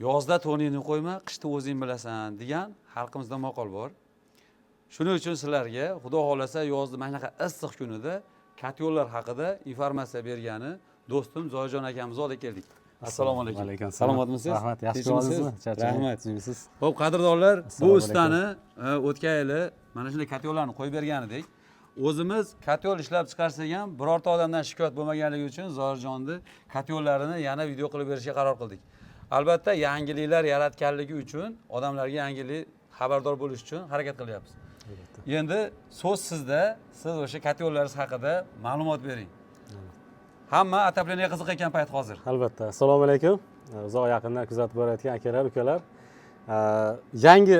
yozda to'ningni qo'yma, qishda o'zing bilasan degan xalqimizda maqol bor. Shuning uchun sizlarga Xudo xolasa yozda mana shunaqa issiq kunida katyollar haqida informatsiya bergani do'stim Zoyjon akamiz olib keldik. Assalomu alaykum. Alaykum assalom. Salomatmisiz? Rahmat, yaxshi bo'ldingizmi? Rahmat. Siz? Xo'p, qadrdonlar, bu Assalomu ustani o'tgan yili mana shunday katyollarni qo'yib bergan edik. O'zimiz katyol ishlab chiqarsak ham birorta odamdan shikoyat bo'lmaganligi uchun Zoyjonni katyollarini yana video qilib berishga qaror qildik. Albatta, yangiliklar yaratganligi uchun, odamlarga yangilik xabardor bo'lish uchun harakat qilyapmiz. Endi so'z sizda, siz o'sha katyollaringiz haqida ma'lumot bering. Hamma atapleniya qiziq ekan payt hozir. Albatta. Assalomu alaykum. Uzoq yaqindan kuzatib borayotgan akalar, ukalar. Yangi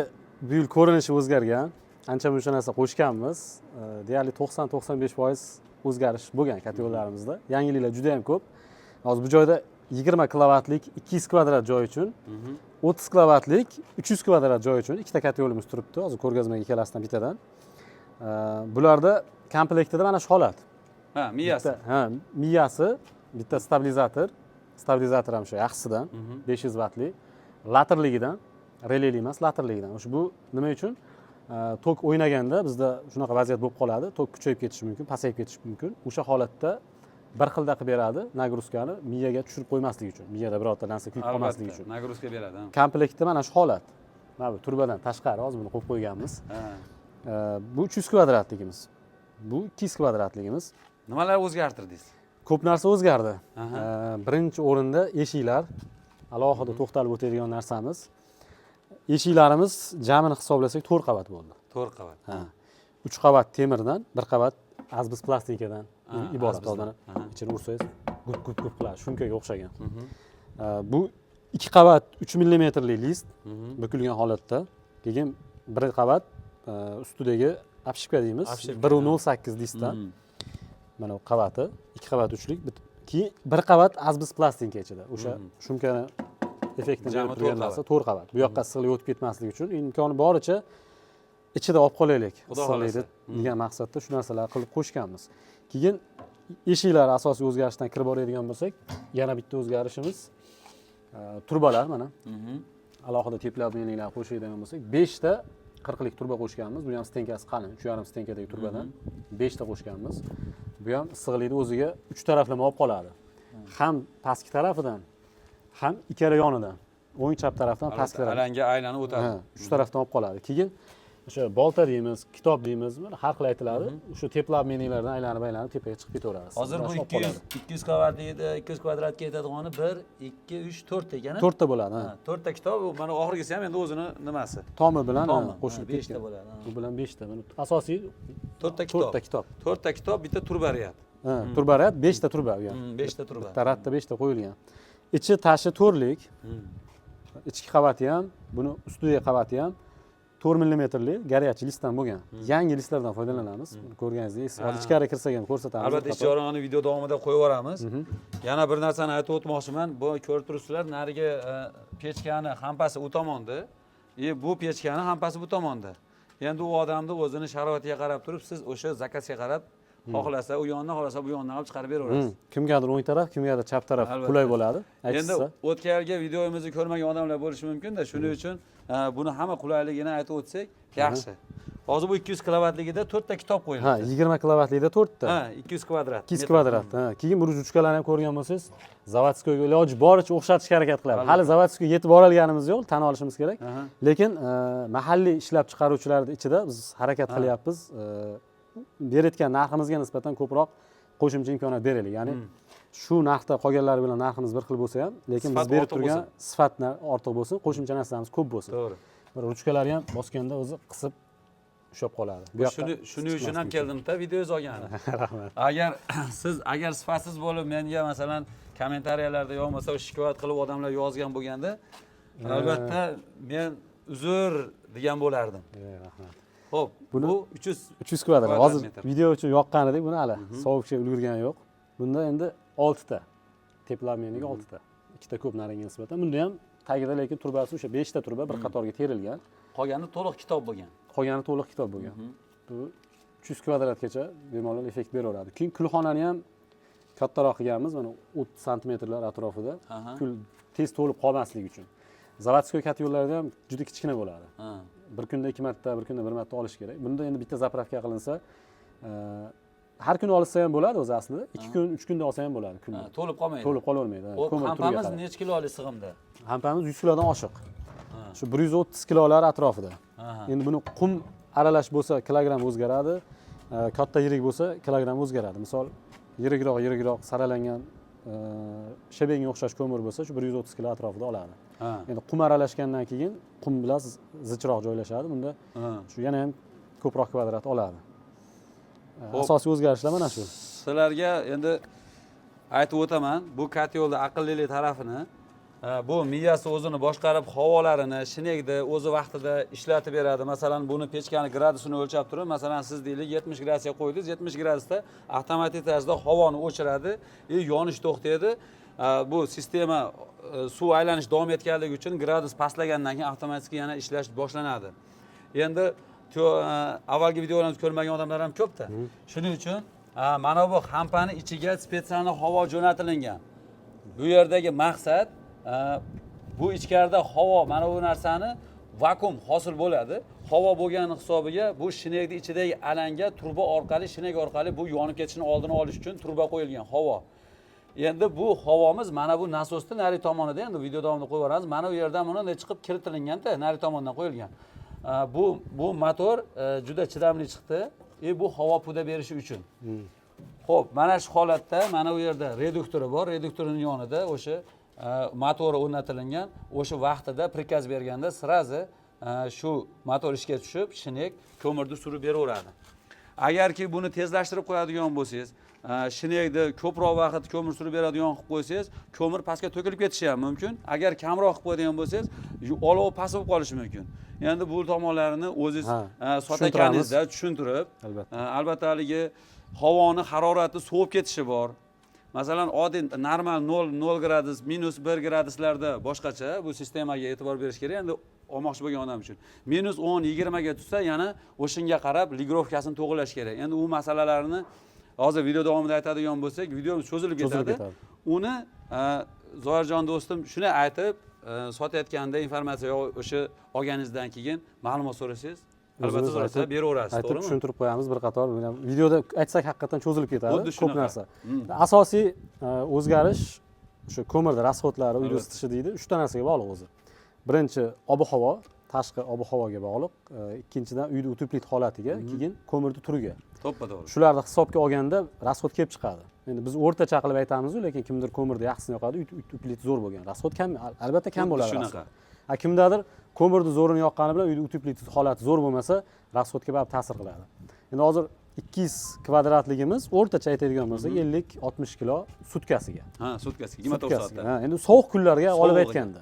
bu yil ko'rinishi o'zgargan. Ancha-muncha narsa qo'shganmiz. Deyarli 90-95% o'zgarish bo'lgan katyollarimizda. Yangiliklar juda ham ko'p. Hozir bu joyda 20 kilovatlik 200 kvadrat joy uchun, 30 kilovatlik 300 kvadrat joy uchun ikkita katyolimiz turibdi. Hozir ko'rgazmaga ikkalasidan bittadan. Bularda komplektida mana shu holat. Ha, miyasi. Ha, miyasi, bitta stabilizator ham shu yaxshisidan, 500 vatli, laterligidan, releli emas, laterligidan. O'sha bu nima uchun? Tok o'ynaganda bizda shunaqa vaziyat bo'lib qoladi, tok kuchayib ketishi mumkin, pasayib ketishi mumkin. O'sha holatda bir xilda qilib beradi, nagruzkani miyaga tushirib qo'ymaslik uchun, miyada birorta narsa kuyib qolmasligi uchun. Nagruzka beradi. Komplektda mana shu holat. Mana bu turbadan tashqari hozir buni qo'yib qo'yganmiz. Bu 300 kvadratligimiz. Bu 200 kvadratligimiz. Nimalar o'zgartirdingiz? Ko'p narsa o'zgardi. Birinchi o'rinda eshiklar, alohida to'xtalib o'tadigan narsamiz. Eshiklarimiz jamini hisoblasak 4 qavat bo'ldi. 4 qavat. Ha. 3 qavat temirdan, 1 qavat azbis plastikadan iborat. Ichini ursangiz gup qiladi, shumkaga o'xshagan. Bu 2 qavat 3 millimetrli list bukilgan holatda. Keyin 1 qavat ustidagi apshipka deymiz. 1.08 listdan. Mana bu qavati, 2 qavat uchlik, keyin 1 qavat azbis plastinka ichida. O'sha shumkani effektini berib turgan narsa 4 qavat. Bu yoqqa issiqlik o'tib ketmasligi uchun imkoni boricha ichida olib qolaylik. Issiqlikni degan maqsadda shu narsalarni qilib qo'shganmiz. Keyin eshiklar asosiy o'zgarishdan kirib boradigan bo'lsak, yana bitta o'zgarishimiz turbalar mana. Alohida teplobniyalar qo'shadigan bo'lsak, 5 ta 40 lik turba qo'shganmiz. Bu ham stenkasi qalin, 3,5 stenkadagi turbadan 5 ta qo'shganmiz. Bu ham issiqlikni o'ziga 3 taraflama olib qoladi. Ham pastki tarafidan, ham ikkala yonidan. O'ng chap tarafdan pastki tarafdan alanga aylanib o'tadi. 3 tarafdan olib qoladi. Keyin o'sha bolta deymiz, kitob deymiz, har xil aytiladi. O'sha teplab meniylardan aylanib tepaga chiqib ketaveradi. Hozir bu 200 kvadratda 200 kvadratga yetadigani 1, 2, 3, 4 ta ekan. 4 ta bo'ladi. 4 ta kitob, mana oxirgisi ham endi o'zini nimasi? Tomi bilan qo'shilib 5 ta bo'ladi. Bu bilan 5 ta. Asosiy 4 ta kitob. 4 ta kitob, bitta turbaryat. Turbaryat, 5 ta turba u ham. 5 ta turba. Taratda 5 ta qo'yilgan. Ichi tashi 4 lik. Ichki qavati ham, buni ustidagi qavati ham 4 millimetrli garyachi listdan bo'lgan. Yangi listlardan foydalanamiz. Ko'rganingizdek, hozir ichkari kirsak ham ko'rsatamiz. Albatta, ish jarayonini video davomida qo'yib yuboramiz. Yana bir narsani aytib o'tmoqchiman. Bu ko'rib turibsizlar, narigi pechkani hampasi u tomonda, bu pechkani hampasi bu tomonda. Endi u odamni o'zini sharoitiga qarab turib, siz o'sha zakazga qarab xohlasa u yondan, xohlasa bu yondan olib chiqarib beraverasiz. Kimgadir o'ng taraf, kimgadir chap taraf qulay bo'ladi. Endi o'tgan yilgi videomizni ko'rmagan odamlar bo'lishi mumkin-da, shuning uchun buni hamma qulayligini aytib o'tsak yaxshi. Hozir bu 200 kilovatligida 4 ta kitob qo'yildi. Ha, 20 kilovatlikda 4 ta. Ha, 200 kvadrat. 200 kvadrat. Ha, keyin bu ruchkalarni ham ko'rgan bo'lsangiz, zavodskoyga iloji boricha o'xshatishga harakat qilyapmiz. Hali zavodskoyga yetib bora olganimiz yo'q, tan olishimiz kerak. Lekin mahalliy ishlab chiqaruvchilarning ichida biz harakat qilyapmiz. Berayotgan narximizga nisbatan ko'proq qo'shimcha imkoniyat beraylik. Ya'ni shu narxda qolganlari bilan narximiz bir xil bo'lsa ham, lekin biz berib turgan sifat ortiq bo'lsin, qo'shimcha narsalarimiz ko'p bo'lsin. To'g'ri. Bir ruchkalar ham bosganda o'zi qisib ushlab qoladi. Shuning uchun ham keldim-da videoz olgani. Rahmat. Agar sifatsiz bo'lib menga masalan kommentariyalarda yo'qmasa shikoyat qilib odamlar yozgan bo'lganda, albatta men uzr degan bo'lardim. Rahmat. Xo'p, bu 300 kvadrat. Hozir video uchun yoqqan edik, buni hali sovibga ulgurgani yo'q. Bunda endi 6 ta. Teplabmeniga 6 ta. 2 ta ko'p nariga nisbatan. Bunda ham tagida lekin turbasi o'sha 5 ta turba bir qatorga terilgan. Qolgani to'liq kitob bo'lgan. Bu 300 kvadratgacha bemalol effekt beraveradi. Keyin kulxonani ham kattaroq qilganmiz, mana 30 santimetrlar atrofida. Kul tez to'lib qolmasligi uchun. Zavodskoy kotyollarda ham juda kichkina bo'ladi. Ha. Bir kunda 2 marta, bir kunda 1 marta olish kerak. Bunda endi bitta zapravka qilinsa, har kuni olsa ham bo'ladi o'zi aslida. 2 kun, 3 kunda olsa ham bo'ladi kunda. To'lib qolmaydi. To'lib qolavermaydi. Hampamiz necha kilolik sig'imda? Hampamiz 100 kilodan oshiq. Shu 130 kilolar atrofida. Endi buni qum aralash bo'lsa kilogramm o'zgaradi, katta yirik bo'lsa kilogramm o'zgaradi. Misol yirikroq saralangan shebenga o'xshash ko'mir bo'lsa shu 130 kilo atrofida oladi. Endi qum aralashgandan keyin qum bilan zichroq joylashadi. Bunda shu yana ham ko'proq kvadrat oladi. Asosiy o'zgarishlar mana shu. Sizlarga endi aytib o'taman, bu kotyolda aqllilik tarafini, bu miyasi o'zini boshqarib havolarini shinekda o'zi vaqtida ishlatib beradi. Masalan, buni pechkani gradusini o'lchab turib, masalan, siz deylik 70 gradusga qo'ydingiz, 70 gradusda avtomatik tarzda havoni o'chiradi, yonish to'xtaydi. Bu sistema suv aylanish davom etganligi uchun gradus pastlagandan keyin avtomatik yana ishlash boshlanadi. Endi avvalgi videolarimizni ko'rmagan odamlar ham ko'pda. Shuning uchun mana bu hampani ichiga spetsial havo jo'natilingan. Bu yerdagi maqsad bu ichkarida havo mana bu narsani vakuum hosil bo'ladi. Havo bo'lgani hisobiga bu shinekning ichidagi alanga turba orqali, shinek orqali bu yonib ketishini oldini olish uchun turba qo'yilgan havo. Endi bu havomiz mana bu nasosning nari tomonida, endi video davomida qo'yib yuboramiz. Mana bu yerdan bunday chiqib kiritilganda nari tomondan qo'yilgan. Bu motor juda chidamli chiqdi. Bu havo puda berishi uchun. Xo'p, mana shu holatda mana bu yerda reduktori bor. Reduktorining yonida o'sha motori o'rnatilgan. O'sha vaqtida prikaz berganda sirazi shu motor ishga tushib, shinek ko'mirni surib beraveradi. Agarki buni tezlashtirib qo'yadigan bo'lsangiz, shinekda ko'proq vaqt ko'mir surib beradigan qilib qo'ysangiz, ko'mir pastga to'kilib ketishi ham mumkin. Agar kamroq qilib qo'yadigan bo'lsangiz, olov past bo'lib qolishi mumkin. Endi bu tomonlarini o'zingiz sotganingizda tushuntirib, albatta haligi havoni harorati sovib ketishi bor. Masalan, oddiy normal 0 gradus, -1 graduslarda boshqacha bu sistemaga e'tibor berish kerak. Endi olmoqchi bo'lgan odam uchun. -10-20 ga tutsa, yana o'shinga qarab ligrovkasini to'g'irlash kerak. Endi u masalalarni hozir video davomida aytadigan bo'lsak, videomiz cho'zilib ketadi. Uni Zoirjon do'stim shuni aytib, sotayotganda informatsiya o'sha olganingizdan keyin ma'lumot so'rasangiz, albatta so'rasa beraverasiz, to'g'rimi? Aytib tushuntirib qo'yamiz bir qator. Videoda aytsak haqiqatan cho'zilib ketadi, ko'p narsa. Asosiy o'zgarish shu ko'mirda rasxodlari, uy isitishi deydi, 3 ta narsaga bog'liq o'zi. Birinchi ob-havo, tashqi ob-havoga bog'liq, ikkinchidan uyda utuplit holatiga, keyin ko'mirni turiga. To'ppa-to'g'ri. Shularni hisobga olganda rasxod kelib chiqadi. Endi biz o'rtacha qilib aytamiz-ku, lekin kimdir ko'mirda yaxshisini yoqadi, utuplit zo'r bo'lgan. Rasxod kam, albatta kam bo'ladi. Shunaqa. Kimdadir ko'mirni zo'rini yoqqani bilan uyda utuplit holati zo'r bo'lmasa, rasxodga baribir ta'sir qiladi. Endi hozir 200 kvadratligimiz o'rtacha aytadigan bo'lsak 50-60 kilo sutkasiga. Sutkasiga 24 soatda. Endi sovuq kunlarga olib aytganda.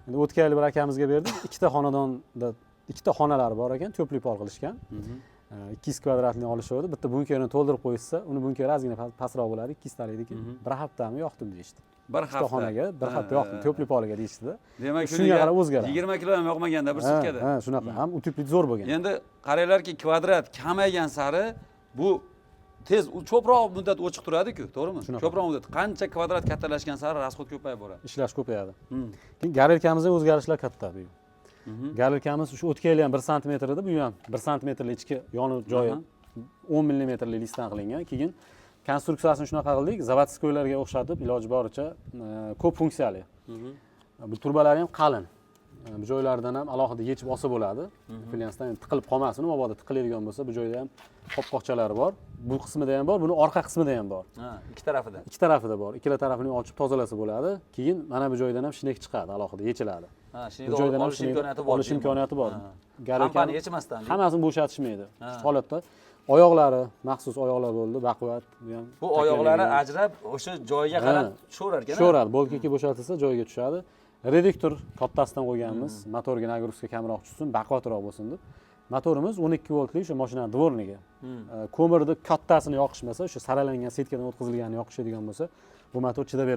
Endi o'tgan yil bir akamizga berdik, ikkita xonadonda ikkita xonalari bor ekan, to'pli pol qilishgan. 200 kvadratni olishadi. Bitta bunkerni to'ldirib qo'ysa, uni bunker ozgina pastroq bo'ladi, 200 ta lekin bir haftami yoqdim deyishdi. Bir hafta xonaga bir hafta yoqdim, to'pli poliga deyishdi-da. Demak, shunga qarab o'zgaradi. 20 kilo ham yoqmaganda bir sutkada. Shunaqa. Ham utuplit zo'r bo'lgan. Endi qaranglarki, kvadrat kamaygan sari bu tez ko'proq muddat ochiq turadi-ku, to'g'rimi? Ko'proq muddat. Qancha kvadrat kattalashgan sari rasxod ko'payib boradi. Ishlash ko'payadi. Keyin garelkamizda o'zgarishlar katta bu. Garelkamiz shu o'tgan yil ham 1 sm edi, bu ham 1 sm ichki yonib joyi 10 mm listdan qilingan. Keyin konstruksiyasini shunaqa qildik, zavodskoylarga o'xshatib, iloji boricha ko'p funksiyali. Bu turbalar ham qalin. Bu joylaridan ham alohida yechib olsa bo'ladi. Filiansdan tiqilib qolmasin, mabodo tiqiladigan bo'lsa, bu joyda ham qopqoqchalari bor. Bu qismida ham bor, buni orqa qismida ham bor. Ikki tarafida. Ikki tarafida bor. Ikkala tarafini ochib tozalasa bo'ladi. Keyin mana bu joydan ham shinek chiqadi, alohida yechiladi. Bu joydan ham shinek olish imkoniyati bor. Kampaniya yechmasdan. Hammasini bo'shatishmaydi. Shu holatda oyoqlari, maxsus oyoqlar bo'ldi, baquvvat, bu ham. Bu oyoqlari ajrab o'sha joyiga qarab tushaverar ekan. Tushaveradi, bolkaki bo'shatilsa joyiga tushadi. Reduktor kattasidan qo'yganmiz, motorga nagruska kamroq tushsin, baquvvatroq bo'lsin deb. Motorimiz 12 voltli o'sha mashina dvorniga. Ko'mirni kattasini yoqishmasa, o'sha saralangan setkadan o'tkazilganini yoqishadigan bo'lsa, bu motor chidab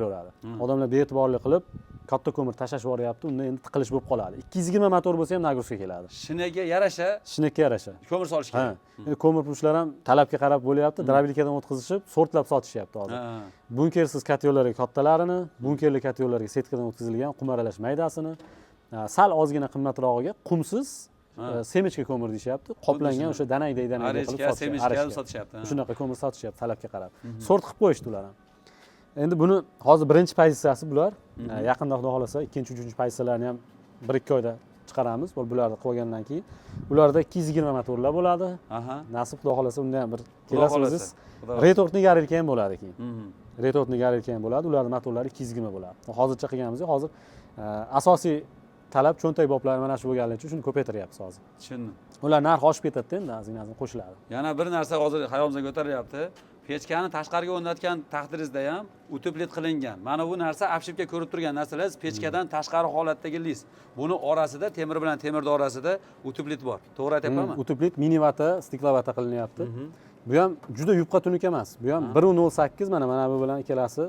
odamlar bee'tiborlik qilib katta ko'mir tashlash boryapti, unda endi tiqilish bo'lib qoladi. 220 motor bo'lsa ham nagruska keladi. Shinekka yarasha, shinekka yarasha ko'mir solish kerak. Endi ko'mir pushlar ham talabga qarab bo'lyapti, drobilkadan o'tkazishib, sortlab sotishyapti hozir. Bunkersiz kotyollarga kattalarini, bunkerli kotyollarga setkadan o'tkazilgan qum aralash maydasini, sal ozgina qimmatrog'iga qumsiz semichka ko'mir deyishyapti. Qoplangan o'sha danayday qilib arechka, semichka sotishyapti. Shunaqa ko'mir sotishyapti talabga qarab. Sort qilib qo'yishdi ular ham. Endi buni hozir birinchi pozitsiyasi bular. Yaqinda xudo xolasa ikkinchi, uchinchi pozitsiyalarni ham 1-2 oyda chiqaramiz. Bularni qilib olgandan keyin ularda 220 motorlar bo'ladi. Nasib xudo xolasa unda ham bir kelasiz. Retortni garelka ham bo'ladi keyin. Retortni garelka ham bo'ladi. Ularning motorlari 220 bo'ladi. Hozircha qilganimiz hozir asosiy talab cho'ntak boblari mana shu bo'lganligi uchun shuni ko'paytiryapmiz hozir. Tushundim. Ular narxi oshib ketadi endi, azin qo'shiladi. Yana bir narsa hozir hayolimizga ko'tarilyapti. Pechkani tashqariga o'rnatgan taqdiringizda ham utoplet qilingan. Mana bu narsa afshibga ko'rib turgan narsalar pechkadan tashqari holatdagi lis. Buni orasida temir bilan temirning orasida utoplet bor. To'g'ri aytyapmanmi? Utoplet mini vata, stiklovata qilinyapti. Bu ham juda yupqa tunuka emas. Bu ham 1.08 mana bu bilan ikkalasi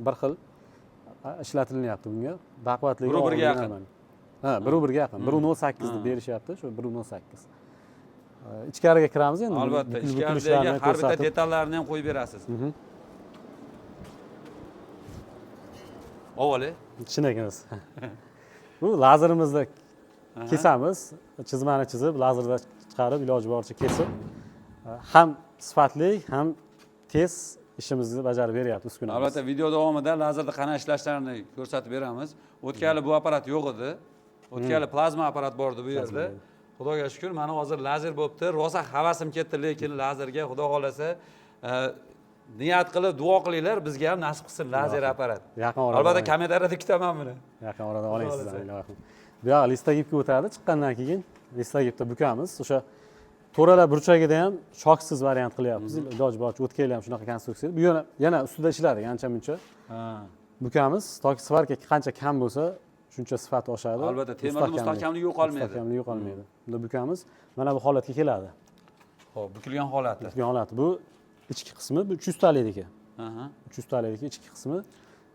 bir xil ishlatilyapti bunga. Baquvvatligi 1.1 ga yaqin. Ha, 1.1 ga yaqin. 1.08 deb berishyapti, shu 1.08. Ichkariga kiramiz endi. Albatta, ichkaridagi har bitta detallarni ham qo'yib berasiz. Avvalo, tushunakimiz. Bu lazerimizni kesamiz, chizmani chizib, lazerda chiqarib, iloji boricha kesib, ham sifatli, ham tez ishimizni bajarib beryapti uskunamiz. Albatta, video davomida lazerda qanday ishlashlarini ko'rsatib beramiz. O'tgan yili bu apparat yo'q edi. O'tgan yili plazma apparat bor edi bu yerda. Xudoga shukr, mana hozir lazer bo'libdi. Rosa havasim ketdi, lekin lazerga xudo xolasa niyat qilib duo qilinglar, bizga ham nasib qilsin lazer apparat. Yaqin orada. Albatta, kamerada kutaman buni. Yaqin orada olasizlar. Bu yoq listagibga o'tadi, chiqqandan keyin listagibda bukamiz. O'sha to'ralar burchagida ham shoksiz variant qilyapmiz. Iloji boricha o'tkanglar ham shunaqa konstruksiya. Bu yana ustida ishladi, ancha-muncha. Bukamiz, toki svarka qancha kam bo'lsa, shuncha sifat oshadi. Albatta, temirning mustahkamligi yo'qolmaydi. Mustahkamligi yo'qolmaydi. Bunda bukamiz, mana bu holatga keladi. Xo'p, bukilgan holati. Bukilgan holati. Bu ichki qismi, bu 300 talikniki. 300 talikniki ichki qismi.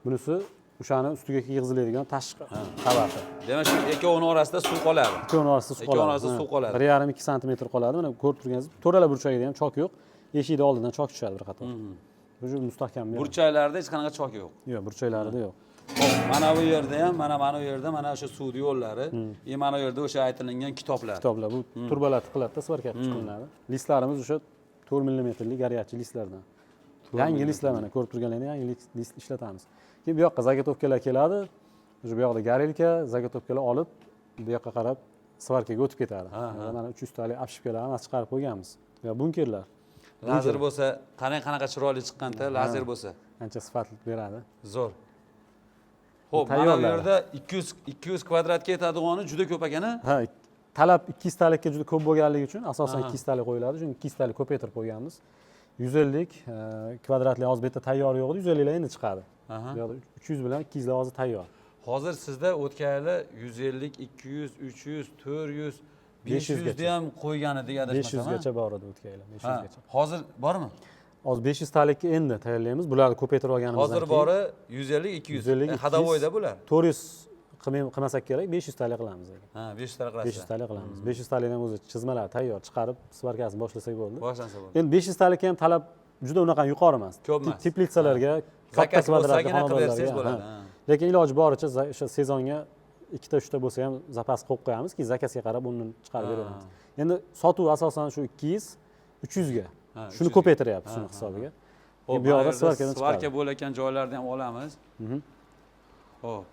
Bunisi o'shani ustiga yig'iziladigan tashqi tabaqi. Demak, shu ikkovining orasida suv qoladi. Ikkovining orasida suv qoladi. Ikkovining orasida suv qoladi. 1,5-2 sm qoladi. Mana ko'rib turganingiz, to'ralar burchagida ham chok yo'q. Eshikning oldidan chok tushadi bir qator. Bu mustahkam. Burchaklarda hech qanaqa chok yo'q. Yo'q, burchaklarida yo'q. Mana bu yerda ham, mana bu yerda mana o'sha suv yo'llari, mana bu yerda o'sha aytilgan kitoblar. Kitoblar bu turbalar tiqiladida, svarka chiqariladi. Listlarimiz o'sha 4 mmlik garyachi listlardan. Yangi listlar mana ko'rib turganlaringiz yangi list ishlatamiz. Keyin bu yoqqa zagotovkalar keladi. O'sha bu yoqda garelka, zagotovkalar olib, bu yoqqa qarab svarkaga o'tib ketadi. Mana 300 talik apshibkalar ham chiqarib qo'yganmiz. Va bunkerlar. Lazer bo'lsa, qanaqa chiroyli chiqqanda, lazer bo'lsa, ancha sifatli beradi. Zo'r. Xo'p, mana bu yerda 200 kvadratga yetadigani juda ko'p ekan-a? Ha, talab 200 talikka juda ko'p bo'lganligi uchun asosan 200 talik qo'yiladi. Chunki 200 talik ko'paytirib qo'yganmiz. 150 kvadratli hozir bu yerda tayyor yo'q edi, 150 lar endi chiqadi. Bu yoqda 300 bilan 200 lar hozir tayyor. Hozir sizda o'tgan yili 150, 200, 300, 400, 500 da ham qo'ygan edik adashmasam. 500 gacha bor edi o'tgan yili, 500 gacha. Hozir bormi? Hozir 500 talikka endi tayyorlaymiz. Bularni ko'paytirib olganimizdan keyin. Hozir bori 150, 200. Hadavoyda bular. 400 qilmasak kerak, 500 talik qilamiz. Ha, 500 talik qilasiz. 500 talik qilamiz. 500 talikdan o'zi chizmalar tayyor chiqarib, svarkasini boshlasak bo'ldi. Boshlansa bo'ldi. Endi 500 talikka ham talab juda unaqa yuqori emas. Ko'p emas. Teplitsalarga, katta kvadratli xonadonlarga bo'ladi. Lekin iloji boricha o'sha sezonga 2 3 bo'lsa ham zapas qo'yib qo'yamiz, keyin zakasga qarab undan chiqarib beramiz. Endi sotuv asosan shu 200, 300 ga. Shuni ko'paytiryapmiz shuni hisobiga. Bu yoqda svarka bo'layotgan joylarni ham olamiz. Xo'p.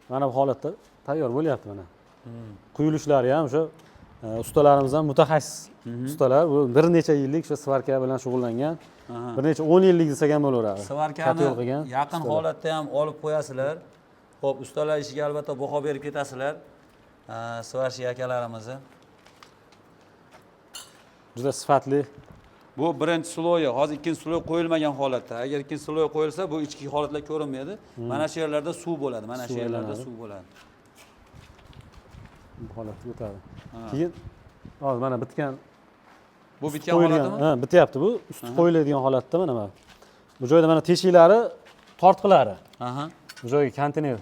Mana bu holatda tayyor bo'lyapti mana. Quyilishlari ham o'sha ustalarimiz ham mutaxassis ustalar. Bu bir necha yillik o'sha svarka bilan shug'ullangan. Bir necha 10 yillik desak ham bo'laveradi. Svarkani yaqin holatda ham olib qo'yasizlar. Xo'p, ustalar ishiga albatta baho berib ketasizlar. Svarshi akalarimizni. Juda sifatli. Bu birinchi sloyi, hozir ikkinchi sloy qo'yilmagan holatda. Agar ikkinchi sloy qo'yilsa, bu ichki holatlar ko'rinmaydi. Mana shu yerlarda suv bo'ladi, mana shu yerlarda suv bo'ladi. Bu holatga o'tadi. Keyin hozir mana bitgan. Bu bitgan holatmi? Ha, bityapti bu. Usti qo'yiladigan holatda mana bu. Bu joyda mana teshiklari, tortqilari. Bu joyga konteyner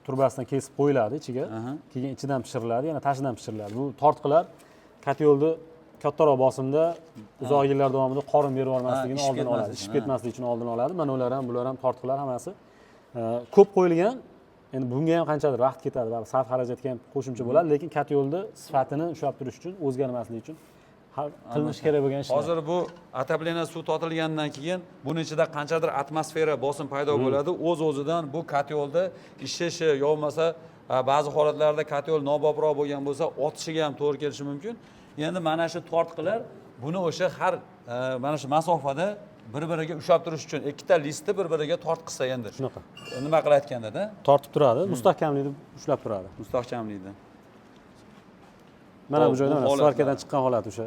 turbasidan kesib qo'yiladi ichiga. Keyin ichidan pishiriladi, yana tashidan pishiriladi. Bu tortqilar katyolni kattaroq bosimda uzoq yillar davomida qorin berib olmasligini oldini oladi. Ishib ketmasligi uchun oldini oladi. Mana ular ham, bular ham tortqilar hammasi ko'p qo'yilgan endi bunga ham qanchadir vaqt ketadi, baribir sarf xarajatga ham qo'shimcha bo'ladi, lekin katyolni sifatini ushlab turish uchun, o'zgarmasligi uchun qilinishi kerak bo'lgan ishlar. Hozir bu отопление suv tortilgandan keyin buni ichida qanchadir atmosfera bosim paydo bo'ladi. O'z-o'zidan bu katyolda ishlashi yo bo'lmasa ba'zi holatlarda katyol nobobroq bo'lgan bo'lsa, otishiga ham to'g'ri kelishi mumkin. Endi mana shu tortqilar buni o'sha har mana shu masofada bir-biriga ushlab turish uchun ikkita listni bir-biriga tortqizsa endi. Shunaqa. Nima qilib aytganda-da? Tortib turadi, mustahkamlikni ushlab turadi. Mustahkamlikni. Mana bu joyda mana svarkadan chiqqan holat o'sha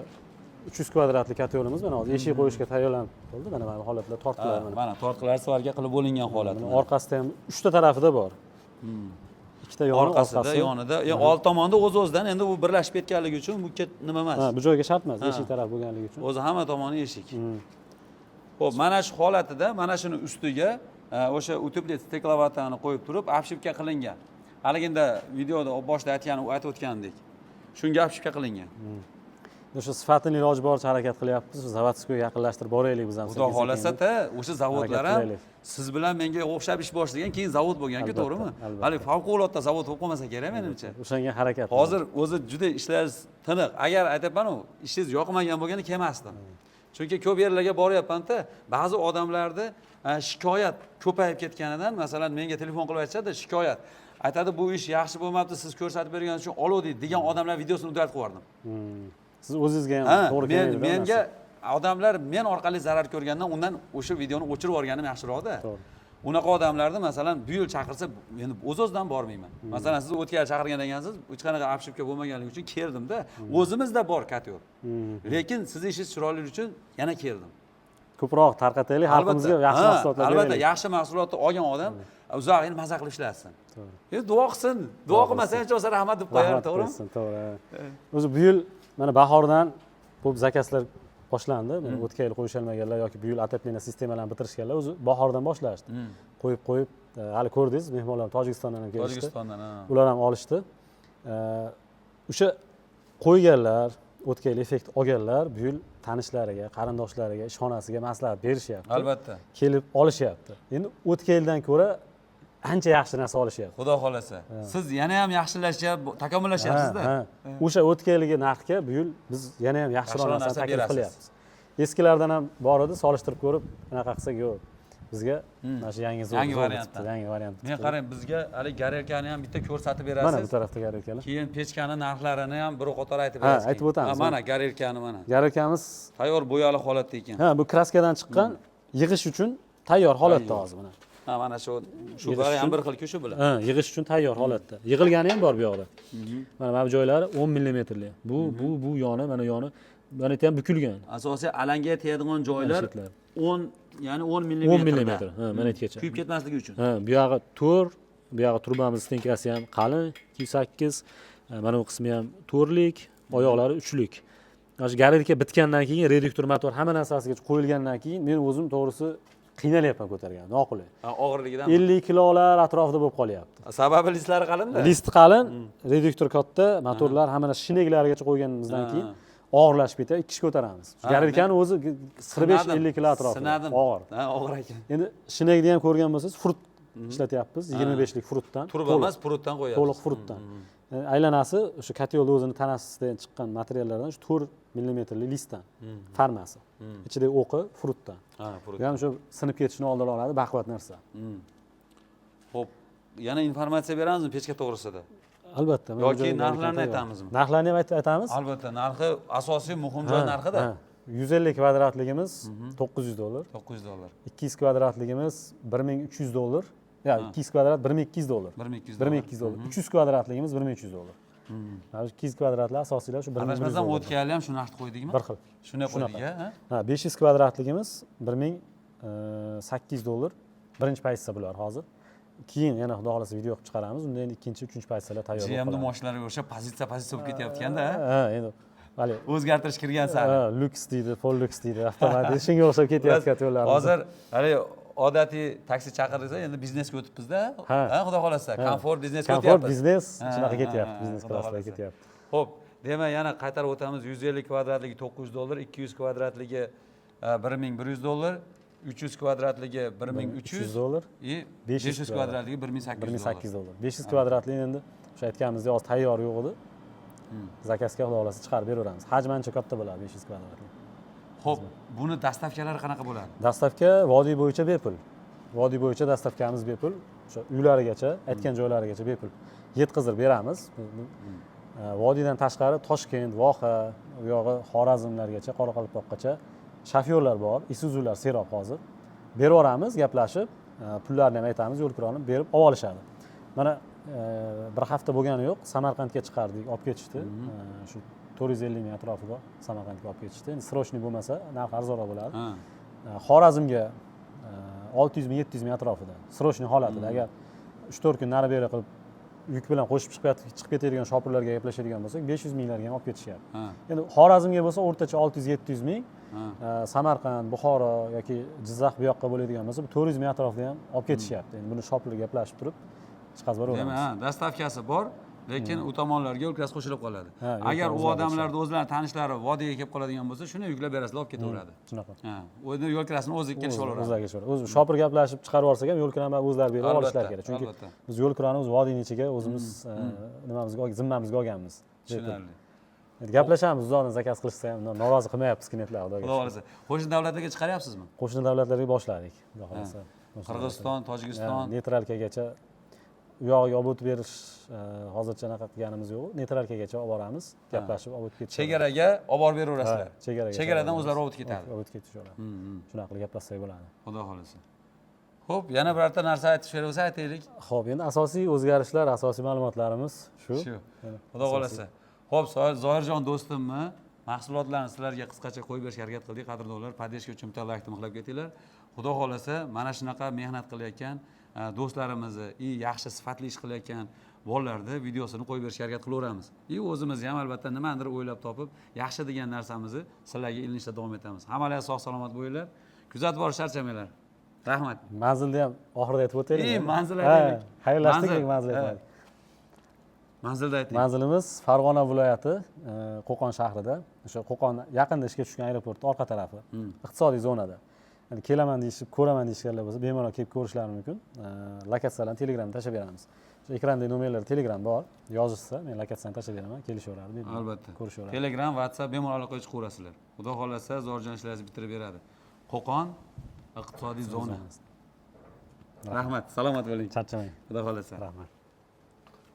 300 kvadratli katyolimiz mana hozir eshik qo'yishga tayyorlanib qoldi. Mana bu holatlar tortqilar Mana tortqilar svarka qilib bo'lingan holat. Orqasida ham 3 ta tarafida bor. Ikkita yoni, orqasida, yonida, old tomonda o'z-o'zidan endi u birlashib ketganligi uchun bu nima emas. Ha, bu joyga shart emas, eshik taraf bo'lganligi uchun. O'zi hamma tomoni eshik. Xo'p, mana shu holatida mana shuni ustiga o'sha uteplet steklovatani qo'yib turib, обшивка qilingan. Haliginda videoda boshida aytib o'tgandek. Shunga обшивка qilingan. O'sha sifatini iloji boricha harakat qilyapmiz. Zavodskiga yaqinlashtirib boraylik biz ham. Xudo xolasa-da, o'sha zavodlar ham siz bilan menga o'xshab ish boshlagan, keyin zavod bo'lgan-ku, to'g'rimi? Hali favqulodda zavod bo'lib qolmasa kerak menimcha. O'shanga harakat. Hozir o'zi juda ishlaringiz tiniq. Agar aytaman-ku, ishingiz yoqmagan bo'lganda kelmasdim. Chunki ko'p yerlarga boryapman-da, ba'zi odamlarda shikoyat ko'payib ketganidan, masalan, menga telefon qilib aytishadi, shikoyat. Aytadi, bu ish yaxshi bo'lmabdi, siz ko'rsatib berganingiz uchun oluvdik degan odamlar videosini uzatib qo'yardim. Siz o'zingizga ham to'g'ri keladi. Menga odamlar men orqali zarar ko'rgandan undan o'sha videoni o'chirib yuborganim yaxshiroq-da. Unaqa odamlarni masalan bu yil chaqirsa, endi o'z-o'zidan bormayman. Masalan, siz o'tgan yil chaqirgan ekansiz, hech qanaqa обшивка bo'lmaganligi uchun keldim-da. O'zimizda bor katyor. Lekin siz ishingiz chiroyli uchun yana keldim. Ko'proq tarqataylik, xalqimizga yaxshi mahsulotlar beraylik. Albatta, yaxshi mahsulotni olgan odam uzoq yil maza qilib ishlasin. Endi duo qilsin. Duo qilmasa-chi o'sa rahmat deb qo'yar, to'g'rimi? To'g'ri. O'zi bu yil mana bahordan ko'p zakazlar boshlandi. Mana o'tgan yil qo'yisholmaganlar yoki bu yil отопление sistemalarini bitirishganlar o'zi bahordan boshlashdi. Qo'yib hali ko'rdingiz, mehmonlar Tojikistondan ham kelishdi. Tojikistondan, ha. Ular ham olishdi. O'sha qo'yganlar, o'tgan yil effekt olganlar bu yil tanishlariga, qarindoshlariga, ishxonasiga maslahat berishyapti. Albatta. Kelib olishyapti. Endi o'tgan yildan ko'ra ancha yaxshi narsa olishyapti. Xudo xolasa. Siz yana ham yaxshilashyapti, takomillashyapsiz-da. O'sha o'tgan yilgi narxga bu yil biz yana ham yaxshiroq narsani taklif qilyapmiz. Eskilardan ham bor edi, solishtirib ko'rib, bunaqa qilsak yo'q. Bizga mana shu yangi variant. Men qarang, bizga hali garelkani ham bitta ko'rsatib berasiz. Mana bu tarafda garelkalar. Keyin pechkani narxlarini ham bir qator aytib berasiz. Ha, aytib o'tamiz. Mana garelkani mana. Garelkamiz tayyor bo'yali holatda ekan. Ha, bu kraskadan chiqqan yig'ish uchun tayyor holatda hozir mana. Ha, mana shu ham bir xil-ku shu bilan. Ha, yig'ish uchun tayyor holatda. Yig'ilgani ham bor bu yoqda. Mana bu joylari 10 mm. Bu yoni, mana yoni mana yerda ham bukilgan. Asosiy alanga tegadigan joylar 10, ya'ni 10 mm. 10 mm. Ha, mana yergacha. Kuyib ketmasligi uchun. Ha, bu yog'i to'r, bu yog'i turbamiz stenkasi ham qalin, 208. Mana bu qismi ham to'rlik, oyoqlari 3lik. Mana shu garelka bitgandan keyin reduktor motor hamma narsasiga qo'yilgandan keyin men o'zim to'g'risi qiynalyapman ko'targan, noqulay. Og'irligidan. 50 kilolar atrofida bo'lib qolyapti. Sababi listlari qalin-da. List qalin, reduktor katta, motorlar hamma shineklargacha qo'yganimizdan keyin og'irlashib ketadi, 2 kishi ko'taramiz. Garelkani o'zi 45-50 kilo atrofida. Og'ir. Ha, og'ir ekan. Endi shinekni ham ko'rgan bo'lsangiz, frut ishlatyapmiz, 25lik frutdan. Turba emas, frutdan qo'yamiz. To'liq frutdan. Aylanasi o'sha katyolni o'zini tanasidan chiqqan materiallardan shu 4 mm listdan. Farmasi. Ichidagi o'qi frutdan. Ha, frut. Ham shu sinib ketishini oldini oladi, baquvvat narsa. Xo'p, yana informatsiya beramizmi pechka to'g'risida? Albatta. Yoki narxlarni aytamizmi? Narxlarni ham aytamiz. Albatta, narxi asosiy muhim joy narxida. 150 kvadratligimiz $900. $900. 200 kvadratligimiz $1300. Ya 200 kvadrat $1200. $1200. 300 kvadratligimiz $1300. Mana 200 kvadratli asosiylar shu 1100. Adashmasam o'tgan yil ham shu narxni qo'ydikmi? Bir xil. Shunday qo'ydik, ha? 500 kvadratligimiz $1800. Birinchi pozitsiya bular hozir. Keyin yana xudo xolasa video qilib chiqaramiz. Unda endi ikkinchi, uchinchi pozitsiyalar tayyor bo'lib qoladi. GM'ning mashinalarga o'sha pozitsiya bo'lib ketyapti-da. Ha, endi vale. O'zgartirish kirgan sari. Ha, lyuks deydi, full lyuks deydi, avtomatik. Shunga o'xshab ketyapti yo'llarimiz. Hozir hali odatiy taksi chaqirsa, endi biznesga o'tibmiz-da. Ha, xudo xolasa, komfort biznesga o'tyapmiz. Komfort biznes shunaqa ketyapti, biznes klasslarga ketyapti. Xo'p, demak, yana qaytarib o'tamiz. 150 kvadratligi $900, 200 kvadratligi $1100, 300 kvadratligi 1300 dollar, и 500 kvadratligi 1800 1800 dollar. 500 kvadratlik endi o'sha aytganimizdek hozir tayyor yo'q edi. Zakazga xudo xohlasa chiqarib beraveramiz. Hajmi ancha katta bo'ladi 500 kvadratlik. Xo'p, buni dastavkalari qanaqa bo'ladi? Dastavka vodiy bo'yicha bepul. Vodiy bo'yicha dastavkamiz bepul. O'sha uylarigacha, aytgan joylarigacha bepul yetkazib beramiz. Vodiydan tashqari Toshkent, Voha, u yog'i Xorazmlargacha, Qoraqalpoqgacha shofyorlar bor, Isuzular serob hozir. Berib yuboramiz, gaplashib, pullarni ham aytamiz, yo'l kirini berib olib olishadi. Mana bir hafta bo'lgani yo'q, Samarqandga chiqardik, olib ketishdi. Shu 450 ming atrofida Samarqandga olib ketishdi. Endi srochniy bo'lmasa, narxi arzonroq bo'ladi. Xorazmga 600 ming, 700 ming atrofida. Srochniy holatida. Agar 3-4 kun nari beri qilib yuk bilan qo'shib chiqib ketadigan shopirlarga gaplashadigan bo'lsak, 500 minglarga ham olib ketishyapti. Endi Xorazmga bo'lsa o'rtacha 600-700 ming, Samarqand, Buxoro yoki Jizzax bu yoqqa bo'ladigan bo'lsa, 400 ming atrofida ham olib ketishyapti. Endi buni shopirlarga gaplashib turib chiqazib beraveramiz. Demak, dastavkasi bor, lekin u tomonlarga yo'lkasi qo'shilib qoladi. Agar u odamlarda o'zlarining tanishlari vodiyga kelib qoladigan bo'lsa, shuni yuklab berasizlar, olib ketaveradi. Shunaqa. O'zi yo'lkasini o'zi kelishib olaveradi. O'zlariga kelishib. O'zi shopir gaplashib chiqarib yuborsak ham yo'lkirani o'zlari berib olishlari kerak. Chunki biz yo'lkirani o'z vodiyning ichiga o'zimiz nimamizga, zimmamizga olganmiz. Tushunarli. Gaplashamiz, uzoqdan zakaz qilishsa ham norozi qilmayapmiz klientlar. Xudo xohlasa. Qo'shni davlatlarga chiqaryapsizmi? Qo'shni davlatlarga boshladik, xudo xohlasa. Qirg'iziston, Tojikiston, neytralkagacha u yog'iga olib o'tib berish hozircha anaqa qilganimiz yo'q. Neytralkagacha olib boramiz, gaplashib olib o'tib ketishamiz. Chegaraga olib borib beraverasizlar. Chegaradan o'zlari olib ketadi. Olib o'tib ketishadi. Shunaqa qilib gaplashsak bo'ladi. Xudo xohlasa. Xo'p, yana birorta narsa aytib bersa aytaylik. Xo'p, endi asosiy o'zgarishlar, asosiy ma'lumotlarimiz shu. Xudo xohlasa. Xo'p, Zoirjon do'stimni mahsulotlarni sizlarga qisqacha qo'yib berishga harakat qildik. Qadrdonlar, podдержка uchun bitta like mixlab ketinglar. Xudo xohlasa, mana shunaqa mehnat qilayotgan do'stlarimizni, yaxshi sifatli ish qilayotgan bolalarni videosini qo'yib berishga harakat qilaveramiz. O'zimiz ham albatta nimadir o'ylab topib, yaxshi degan narsamizni sizlarga ilinishda davom etamiz. Hammalar sog' salomat bo'linglar. Kuzatib borish charchamanglar. Rahmat. Manzilni ham oxirida aytib o'taylik. Manzil aytaylik. Xayrlashdik, manzil aytaylik. Manzilda ayting. Manzilimiz Farg'ona viloyati, Qo'qon shahrida, o'sha Qo'qon yaqinda ishga tushgan aeroportning orqa tarafi, iqtisodiy zonada. Endi kelaman deyishib, ko'raman deyishganlar bo'lsa, bemalol kelib ko'rishlari mumkin. Lokatsiyalarni Telegramda tashlab beramiz. O'sha ekranda nomerlar Telegram bor. Yozishsa, men lokatsiyani tashlab beraman, kelishaveradi. Albatta. Ko'rishaveradi. Telegram, WhatsApp bemalol aloqaga chiqaverasizlar. Xudo xolasa, Zoirjon ishlaringizni bitirib beradi. Qo'qon iqtisodiy zona. Rahmat, salomat bo'ling. Charchamang. Xudo xolasa. Rahmat.